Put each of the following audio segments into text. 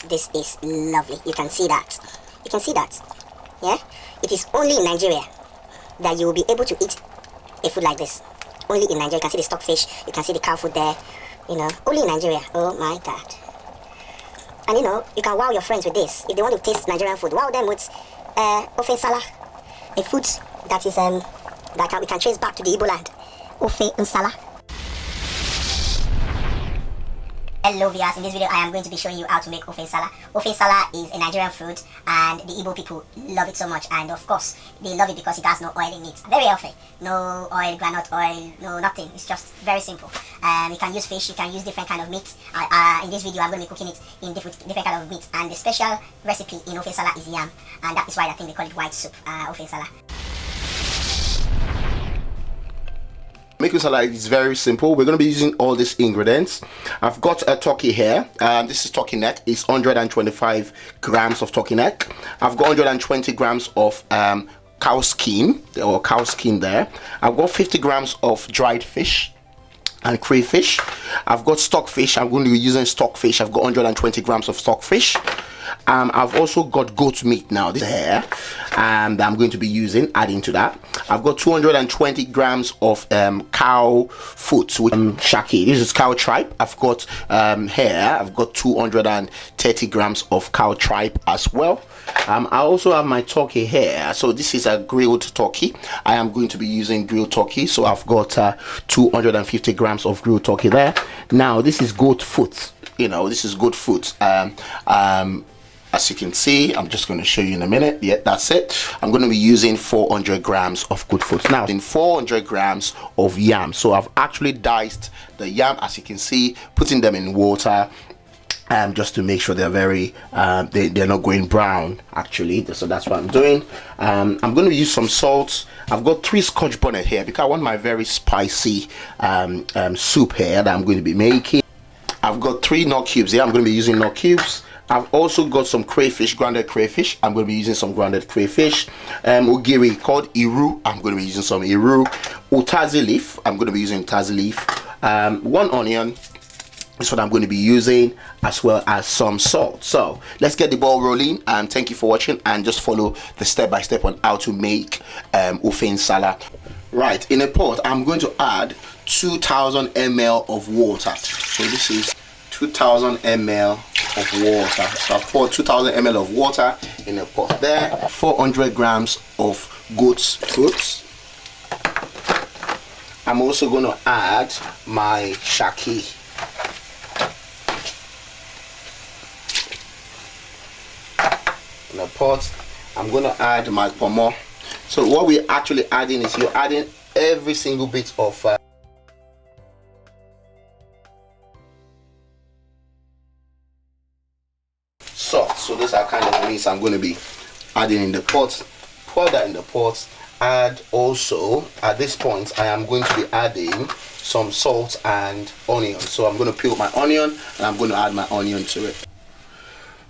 This is lovely. You can see that. You can see that. Yeah? It is only in Nigeria that you will be able to eat a food like this. Only in Nigeria. You can see the stockfish. You can see the cow food there. You know, only in Nigeria. Oh my God. And you know, you can wow your friends with this. If they want to taste Nigerian food, wow them with ofe Nsala, a food that is we can trace back to the Igbo land. Ofe Nsala. Hello viewers, in this video I am going to be showing you how to make ofe Nsala. Ofe Nsala is a Nigerian food and the Igbo people love it so much, and of course they love it because it has no oil in it. Very healthy. No oil, groundnut oil, no nothing. It's just very simple. You can use fish, you can use different kind of meat. In this video I'm going to be cooking it in different kind of meat, and the special recipe in ofe Nsala is yam, and that is why I think they call it white soup, ofe Nsala. Making salad is very simple. We're going to be using all these ingredients. I've got a turkey here. This is turkey neck. It's 125 grams of turkey neck. I've got 120 grams of cow skin there. I've got 50 grams of dried fish and crayfish. I've got stockfish. I'm going to be using stockfish. I've got 120 grams of stockfish. I've also got goat meat now, this here, and I'm going to be adding to that. I've got 220 grams of cow foot with shaki. This is cow tripe. I've got here, I've got 230 grams of cow tripe as well. I also have my turkey here. So this is a grilled turkey. I am going to be using grilled turkey, so I've got 250 grams of grilled turkey there. Now this is goat foot. You know, this is goat foot. As you can see, I'm just going to show you in a minute. Yeah, that's it. I'm going to be using 400 grams of goat foot. Now, in 400 grams of yam. So I've actually diced the yam, as you can see, putting them in water, just to make sure they're very, they're not going brown, actually. So that's what I'm doing. I'm going to use some salt. I've got 3 Scotch bonnet here because I want my very spicy soup here that I'm going to be making. I've got 3 nut cubes here. I'm going to be using nut cubes. I've also got some crayfish, grounded crayfish. I'm going to be using some grounded crayfish. Ogiri called Iru. I'm going to be using some Iru. Utazi leaf. I'm going to be using Utazi leaf. 1 onion is what I'm going to be using, as well as some salt. So let's get the ball rolling, and thank you for watching, and just follow the step-by-step on how to make ofe Nsala. Right, in a pot I'm going to add 2000 ml of water. So this is 2000 ml of water. So I've poured 2000 ml of water in a pot there. 400 grams of goat's foot. I'm also going to add my shaki. In a pot, I'm going to add my pomo. So what we're actually adding is you're adding every single bit of salt. So these are kind of things I'm going to be adding in the pot. Pour that in the pot. Add also, at this point, I am going to be adding some salt and onion. So I'm going to peel my onion, and I'm going to add my onion to it.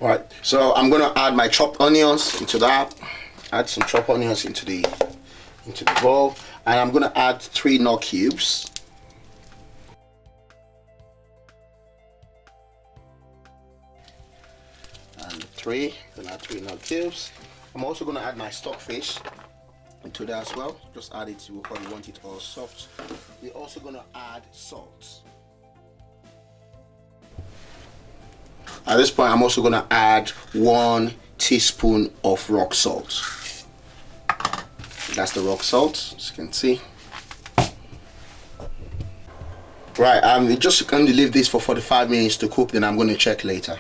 Right, so I'm going to add my chopped onions into that. Add some chopped onions into the bowl, and I'm going to add 3 nut cubes. And 3 nut cubes. I'm also going to add my stockfish into that as well. Just add it to because you want it all soft. We're also going to add salt. At this point, I'm also going to add 1 teaspoon of rock salt. That's the rock salt, as you can see. Right, I'm just going to leave this for 45 minutes to cook, then I'm going to check later.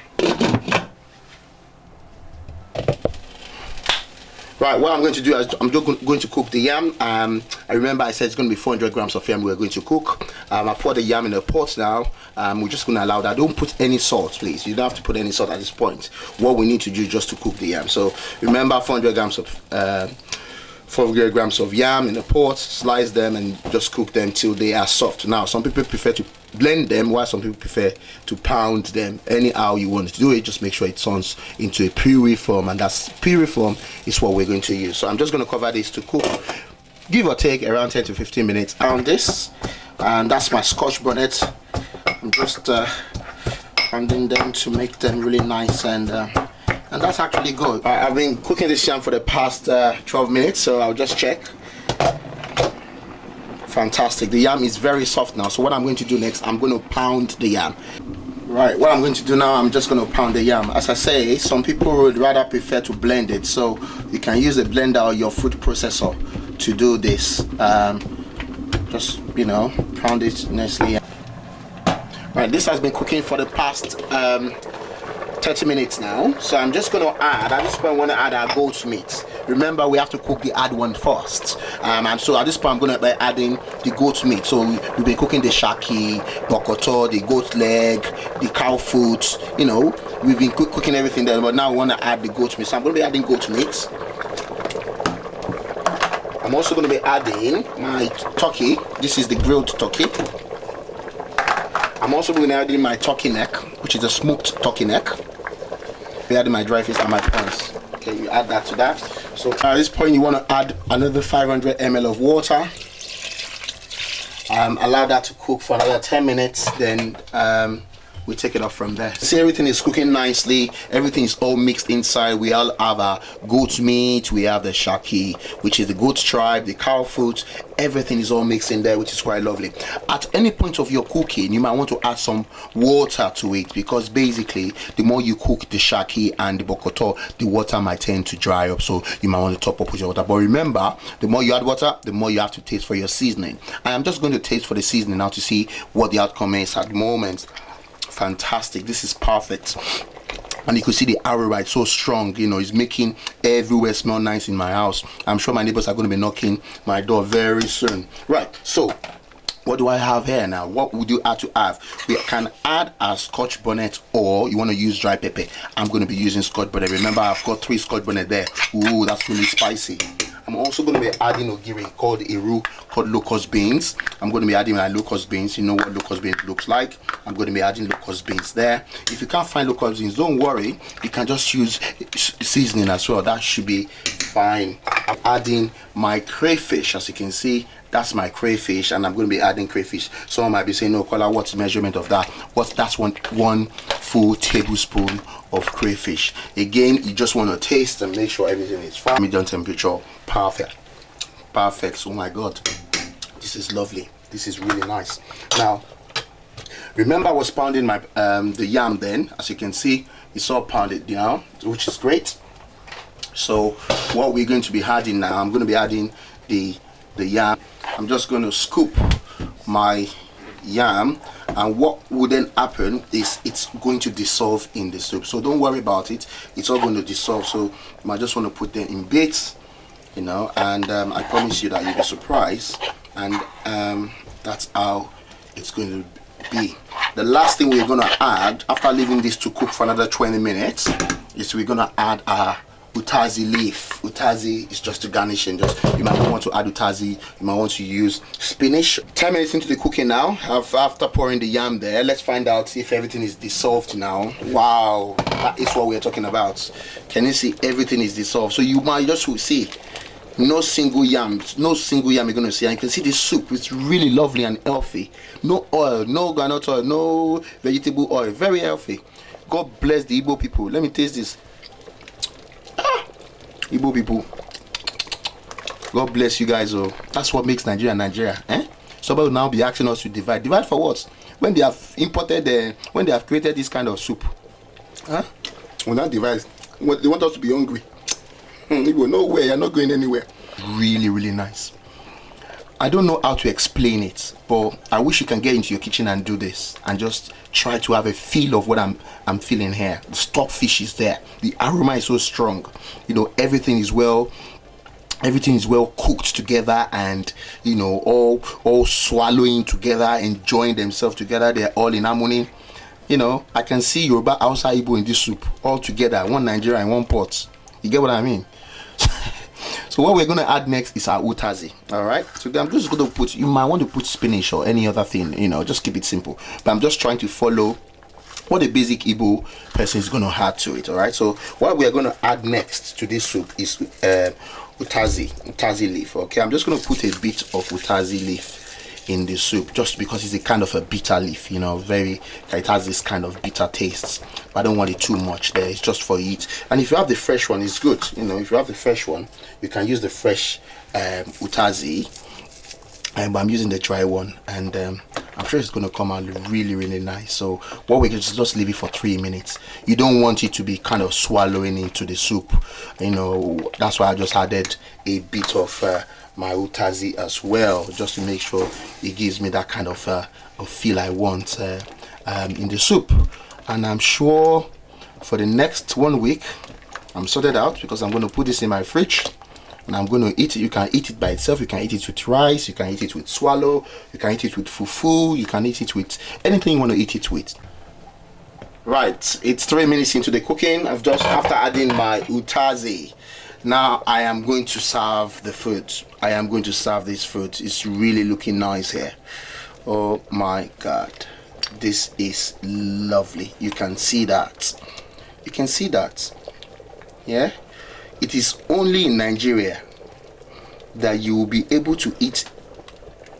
Right, what I'm going to do is I'm just going to cook the yam. I remember I said it's going to be 400 grams of yam we're going to cook. I poured the yam in a pot now. We're just going to allow that. Don't put any salt, please. You don't have to put any salt at this point. What we need to do is just to cook the yam. So remember, 400 grams of yam in a pot, slice them and just cook them till they are soft. Now, some people prefer to blend them, while some people prefer to pound them. Anyhow you want to do it, just make sure it turns into a puree form, and that's puree form is what we're going to use. So I'm just going to cover this to cook, give or take around 10 to 15 minutes on this. And that's my Scotch bonnet. I'm just pounding them to make them really nice, and that's actually good. I've been cooking this yam for the past 12 minutes, so I'll just check. Fantastic. The yam is very soft now, so what I'm going to do next, I'm going to pound the yam. Right, what I'm going to do now, I'm just going to pound the yam. As I say, some people would rather prefer to blend it, so you can use a blender or your food processor to do this. Just, you know, pound it nicely. Right, this has been cooking for the past 30 minutes now, so I'm just going to add, at this point I want to add our goat meat. Remember, we have to cook the hard one first, and so at this point I'm going to be adding the goat meat. So we've been cooking the shaki, bokoto, the goat leg, the cow foot, you know, we've been cooking everything there, but now we want to add the goat meat. So I'm going to be adding goat meat. I'm also going to be adding my turkey. This is the grilled turkey. I'm also going to be adding my turkey neck, which is a smoked turkey neck. I'm adding my dry fish and my prawns. Okay, you add that to that. So at this point, you want to add another 500 ml of water. Allow that to cook for another 10 minutes. Then we take it off from there. See, everything is cooking nicely. Everything is all mixed inside. We all have our goat meat. We have the shaki, which is the goat tribe, the cow foot. Everything is all mixed in there, which is quite lovely. At any point of your cooking, you might want to add some water to it, because basically the more you cook the shaki and the bokoto, the water might tend to dry up, so you might want to top up with your water. But remember, the more you add water, the more you have to taste for your seasoning. I am just going to taste for the seasoning now to see what the outcome is at the moment. Fantastic, this is perfect. And you can see the aroma, so strong, you know, it's making everywhere smell nice in my house. I'm sure my neighbors are going to be knocking my door very soon. Right, so what do I have here now? What would you add to have? We can add a scotch bonnet, or you want to use dry pepper. I'm going to be using scotch bonnet. Remember, I've got 3 scotch bonnet there. Ooh, that's really spicy. I'm also going to be adding ogiri called iru, called locust beans. I'm going to be adding my locust beans. You know what locust beans looks like. I'm going to be adding locust beans there. If you can't find locust beans, don't worry. You can just use seasoning as well. That should be fine. I'm adding my crayfish. As you can see, that's my crayfish, and I'm going to be adding crayfish. Someone might be saying, no, Kola, what's the measurement of that? That's one full tablespoon of crayfish. Again, you just want to taste and make sure everything is fine. Medium temperature. Perfect. Perfect. Oh my God, this is lovely. This is really nice. Now remember, I was pounding my the yam. Then, as you can see, it's all pounded now, which is great. So what we're going to be adding now, I'm going to be adding the yam. I'm just going to scoop my yam, and what will then happen is it's going to dissolve in the soup. So don't worry about it, it's all going to dissolve. So you might just want to put them in bits, you know, and I promise you that you'll be surprised. And that's how it's going to be. The last thing we're going to add after leaving this to cook for another 20 minutes is we're going to add our utazi leaf. Utazi is just to garnish, and just, you might not want to add utazi, you might want to use spinach. 10 minutes into the cooking now, after pouring the yam there, let's find out if everything is dissolved now. Wow, that is what we're talking about. Can you see everything is dissolved? So you might just see no single yam you're going to see. And you can see the soup, it's really lovely and healthy. No oil, no groundnut oil, no vegetable oil, very healthy. God bless the Igbo people. Let me taste this. Igbo people, God bless you guys. Oh, that's what makes Nigeria Nigeria. Somebody will now be asking us to divide for what? When they have imported when they have created this kind of soup, we'll not divide. They want us to be hungry. Igbo, no way, you're not going anywhere. Really, really nice. I don't know how to explain it, but I wish you can get into your kitchen and do this and just try to have a feel of what I'm feeling here. The stockfish is there. The aroma is so strong. You know, everything is well cooked together, and you know, all swallowing together, enjoying themselves together. They're all in harmony. You know, I can see Yoruba, Hausa, Igbo in this soup all together, one Nigeria in one pot. You get what I mean? So what we're going to add next is our utazi. All right, so I'm just going to put, you might want to put spinach or any other thing, you know, just keep it simple, but I'm just trying to follow what a basic Igbo person is going to add to it. All right, so what we are going to add next to this soup is utazi leaf. Okay, I'm just going to put a bit of utazi leaf in the soup, just because it's a kind of a bitter leaf, you know, it has this kind of bitter taste. But I don't want it too much there. It's just for it. And if you have the fresh one, it's good. You know, if you have the fresh one, you can use the fresh utazi. But I'm using the dry one, and I'm sure it's going to come out really nice. So what we can just leave it for 3 minutes. You don't want it to be kind of swallowing into the soup, you know. That's why I just added a bit of my utazi as well, just to make sure it gives me that kind of feel I want in the soup. And I'm sure for the next 1 week I'm sorted out, because I'm going to put this in my fridge and I'm going to eat it. You can eat it by itself, you can eat it with rice, you can eat it with swallow, you can eat it with fufu, you can eat it with anything you want to eat it with. Right, it's 3 minutes into the cooking. I've just, after adding my utazi, now I am going to serve the food. I am going to serve this food. It's really looking nice here. Oh my god, this is lovely. You can see that. You can see that. Yeah, it is only in Nigeria that you will be able to eat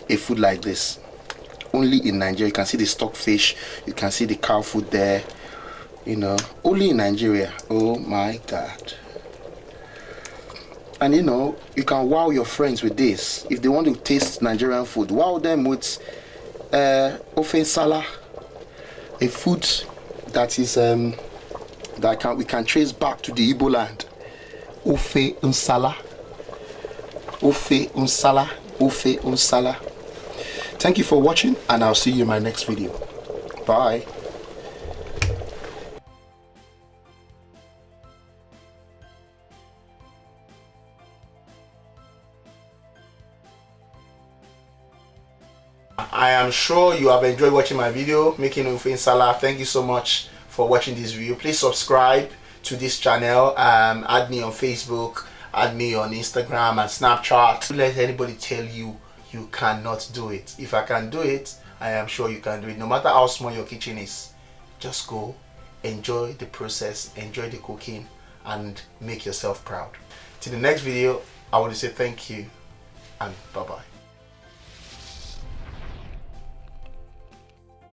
a food like this. Only in Nigeria. You can see the stockfish, you can see the cow food there, you know, only in Nigeria. Oh my god. And you know, you can wow your friends with this. If they want to taste Nigerian food, wow them with ofe Nsala, a food that is we can trace back to the Igbo land. Ofe Nsala, ofe Nsala, ofe Nsala. Thank you for watching, and I'll see you in my next video. Bye. I am sure you have enjoyed watching my video making ofe Nsala. Thank you so much for watching this video. Please subscribe to this channel. Add me on Facebook, add me on Instagram and Snapchat. Don't let anybody tell you you cannot do it. If I can do it, I am sure you can do it. No matter how small your kitchen is, just go, enjoy the process, enjoy the cooking, and make yourself proud. Till the next video, I want to say thank you and bye bye.